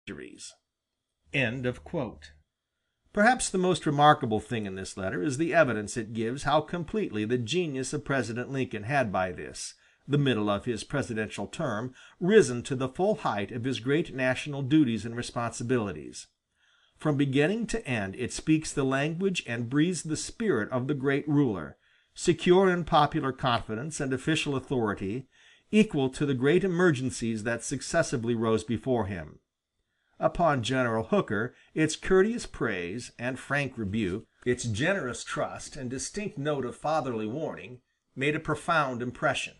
victories." Perhaps the most remarkable thing in this letter is the evidence it gives how completely the genius of President Lincoln had by this, the middle of his presidential term, risen to the full height of his great national duties and responsibilities. From beginning to end it speaks the language and breathes the spirit of the great ruler, secure in popular confidence and official authority, equal to the great emergencies that successively rose before him. Upon General Hooker its courteous praise and frank rebuke, its generous trust and distinct note of fatherly warning, made a profound impression.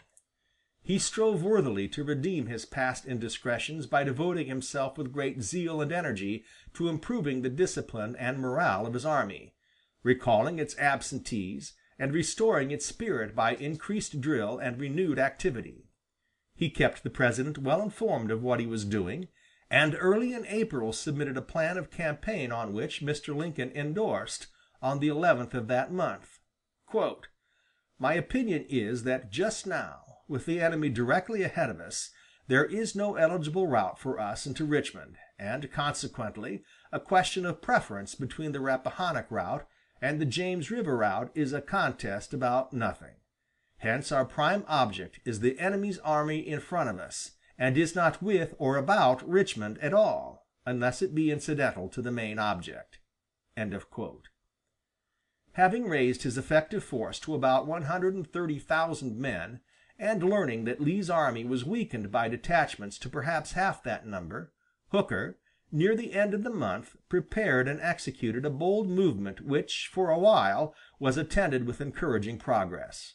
He strove worthily to redeem his past indiscretions by devoting himself with great zeal and energy to improving the discipline and morale of his army, recalling its absentees, and restoring its spirit by increased drill and renewed activity. He kept the President well informed of what he was doing, and early in April submitted a plan of campaign on which Mr. Lincoln endorsed, on the 11th of that month, "My opinion is that just now, with the enemy directly ahead of us, there is no eligible route for us into Richmond, and consequently a question of preference between the Rappahannock route and the James River route is a contest about nothing. Hence our prime object is the enemy's army in front of us, and is not with or about Richmond at all, unless it be incidental to the main object." Having raised his effective force to about 130,000 men, and learning that Lee's army was weakened by detachments to perhaps half that number, Hooker, near the end of the month, prepared and executed a bold movement which, for a while, was attended with encouraging progress.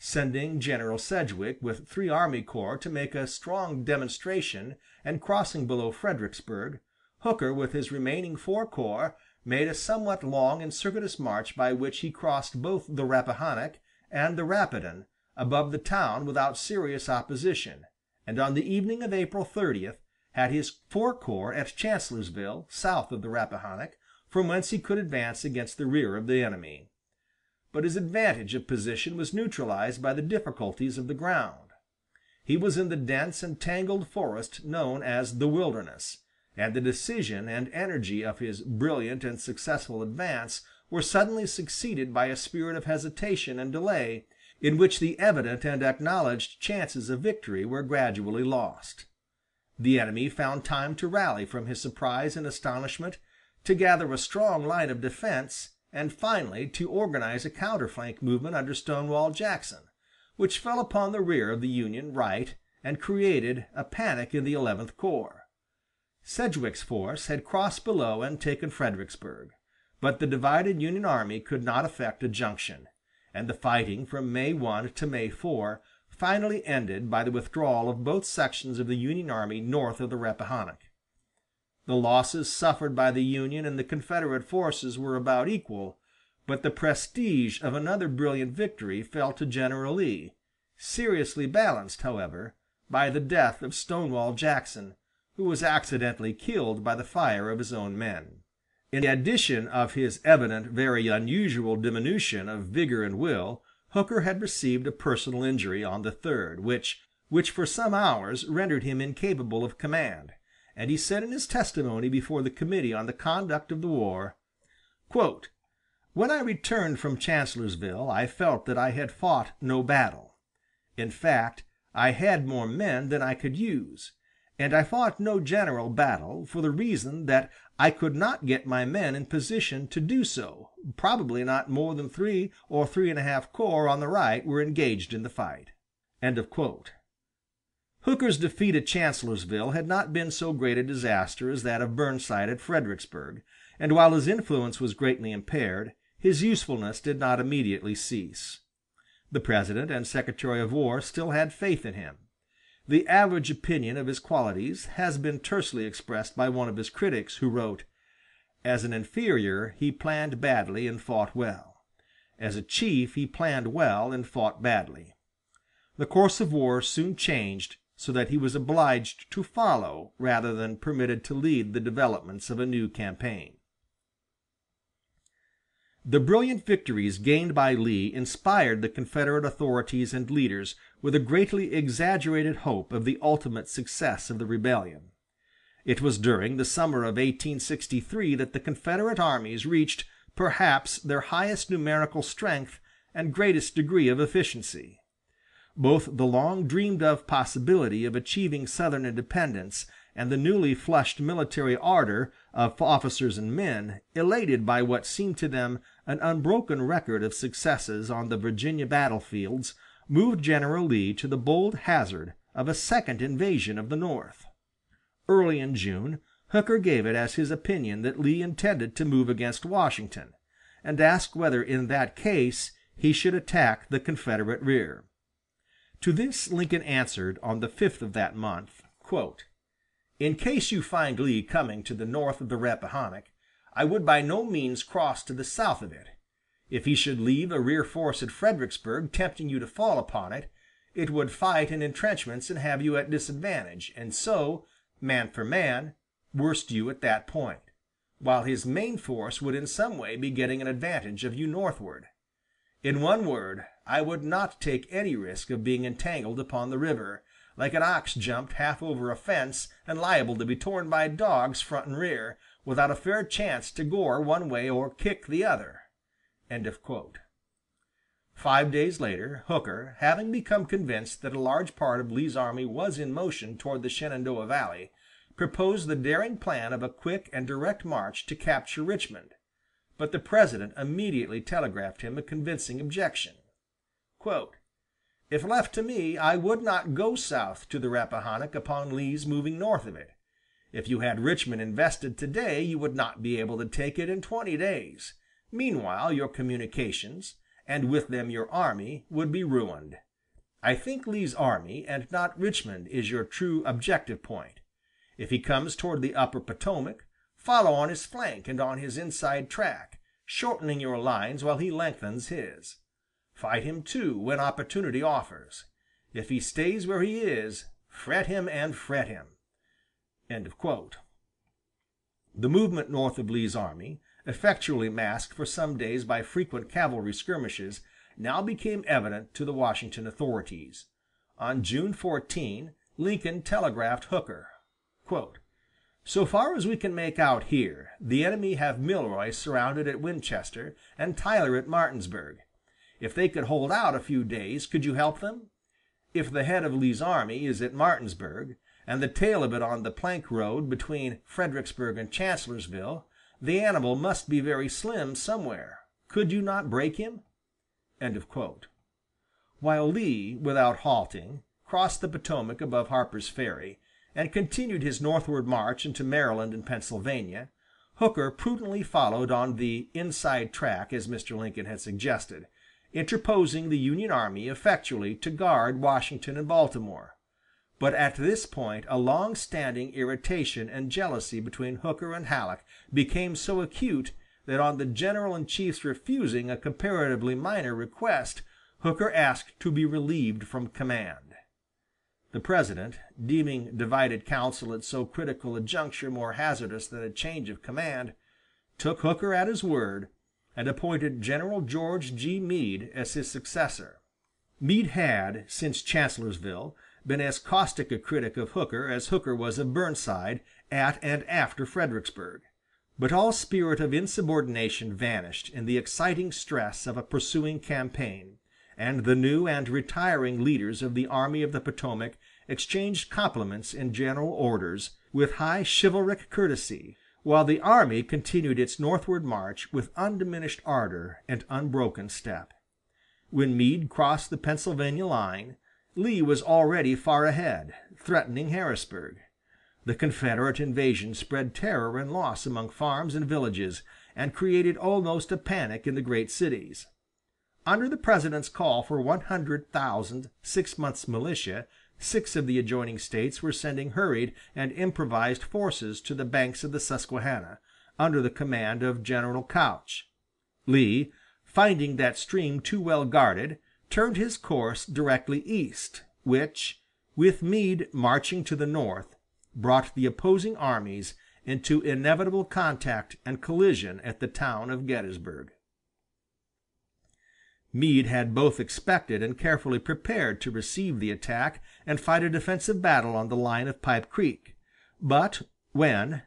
Sending General Sedgwick with 3 army corps to make a strong demonstration and crossing below Fredericksburg, Hooker with his remaining 4 corps made a somewhat long and circuitous march by which he crossed both the Rappahannock and the Rapidan above the town without serious opposition, and on the evening of April 30th had his 4 corps at Chancellorsville, south of the Rappahannock, from whence he could advance against the rear of the enemy. But his advantage of position was neutralized by the difficulties of the ground. He was in the dense and tangled forest known as the Wilderness, and the decision and energy of his brilliant and successful advance were suddenly succeeded by a spirit of hesitation and delay, in which the evident and acknowledged chances of victory were gradually lost. The enemy found time to rally from his surprise and astonishment, to gather a strong line of defense, and finally to organize a counterflank movement under Stonewall Jackson, which fell upon the rear of the Union right and created a panic in the 11th Corps. Sedgwick's force had crossed below and taken Fredericksburg, but the divided Union army could not effect a junction, and the fighting from May 1 to May 4 finally ended by the withdrawal of both sections of the Union army north of the Rappahannock. The losses suffered by the Union and the Confederate forces were about equal, but the prestige of another brilliant victory fell to General Lee, seriously balanced, however, by the death of Stonewall Jackson, who was accidentally killed by the fire of his own men. In addition of his evident very unusual diminution of vigor and will, Hooker had received a personal injury on the 3d, which for some hours rendered him incapable of command, and he said in his testimony before the Committee on the Conduct of the War, "When I returned from Chancellorsville, I felt that I had fought no battle. In fact, I had more men than I could use, and I fought no general battle for the reason that I could not get my men in position to do so. Probably not more than 3 or 3½ corps on the right were engaged in the fight." Hooker's defeat at Chancellorsville had not been so great a disaster as that of Burnside at Fredericksburg, and while his influence was greatly impaired, his usefulness did not immediately cease. The President and Secretary of War still had faith in him. The average opinion of his qualities has been tersely expressed by one of his critics, who wrote, "As an inferior he planned badly and fought well. As a chief he planned well and fought badly." The course of war soon changed, so that he was obliged to follow rather than permitted to lead the developments of a new campaign. The brilliant victories gained by Lee inspired the Confederate authorities and leaders with a greatly exaggerated hope of the ultimate success of the rebellion. It was during the summer of 1863 that the Confederate armies reached, perhaps, their highest numerical strength and greatest degree of efficiency. Both the long dreamed of possibility of achieving Southern independence and the newly flushed military ardor of officers and men, elated by what seemed to them an unbroken record of successes on the Virginia battlefields, moved General Lee to the bold hazard of a second invasion of the North. Early in June, Hooker gave it as his opinion that Lee intended to move against Washington, and asked whether in that case he should attack the Confederate rear. To this Lincoln answered on the 5th of that month, "In case you find Lee coming to the north of the Rappahannock, I would by no means cross to the south of it. If he should leave a rear force at Fredericksburg tempting you to fall upon it, it would fight in intrenchments and have you at disadvantage, and so, man for man, worst you at that point, while his main force would in some way be getting an advantage of you northward. In one word, I would not take any risk of being entangled upon the river, like an ox jumped half over a fence and liable to be torn by dogs front and rear, without a fair chance to gore one way or kick the other." 5 days later, Hooker, having become convinced that a large part of Lee's army was in motion toward the Shenandoah Valley, proposed the daring plan of a quick and direct march to capture Richmond. But the President immediately telegraphed him a convincing objection. "If left to me, I would not go south to the Rappahannock upon Lee's moving north of it. If you had Richmond invested today, you would not be able to take it in 20 days. Meanwhile, your communications, and with them your army, would be ruined. I think Lee's army, and not Richmond, is your true objective point. If he comes toward the upper Potomac, follow on his flank and on his inside track, shortening your lines while he lengthens his. Fight him, too, when opportunity offers. If he stays where he is, fret him and fret him." The movement north of Lee's army, effectually masked for some days by frequent cavalry skirmishes, now became evident to the Washington authorities. On June 14, Lincoln telegraphed Hooker, "So far as we can make out here, the enemy have Milroy surrounded at Winchester and Tyler at Martinsburg. If they could hold out a few days, could you help them? If the head of Lee's army is at Martinsburg, and the tail of it on the plank road between Fredericksburg and Chancellorsville, the animal must be very slim somewhere. Could you not break him?" While Lee, without halting, crossed the Potomac above Harper's Ferry, and continued his northward march into Maryland and Pennsylvania, Hooker prudently followed on the inside track as Mr. Lincoln had suggested, interposing the Union army effectually to guard Washington and Baltimore. But at this point a long-standing irritation and jealousy between Hooker and Halleck became so acute that on the general-in-chief's refusing a comparatively minor request, Hooker asked to be relieved from command. The President, deeming divided counsel at so critical a juncture more hazardous than a change of command, took Hooker at his word, and appointed General George G. Meade as his successor. Meade had, since Chancellorsville, been as caustic a critic of Hooker as Hooker was of Burnside at and after Fredericksburg. But all spirit of insubordination vanished in the exciting stress of a pursuing campaign, and the new and retiring leaders of the Army of the Potomac exchanged compliments in general orders with high chivalric courtesy, while the army continued its northward march with undiminished ardor and unbroken step. When Meade crossed the Pennsylvania line, Lee was already far ahead, threatening Harrisburg. The Confederate invasion spread terror and loss among farms and villages, and created almost a panic in the great cities. Under the President's call for 100,000 six-months militia, 6 of the adjoining states were sending hurried and improvised forces to the banks of the Susquehanna, under the command of General Couch. Lee, finding that stream too well guarded, turned his course directly east, which, with Meade marching to the north, brought the opposing armies into inevitable contact and collision at the town of Gettysburg. Meade had both expected and carefully prepared to receive the attack and fight a defensive battle on the line of Pipe Creek, but, When,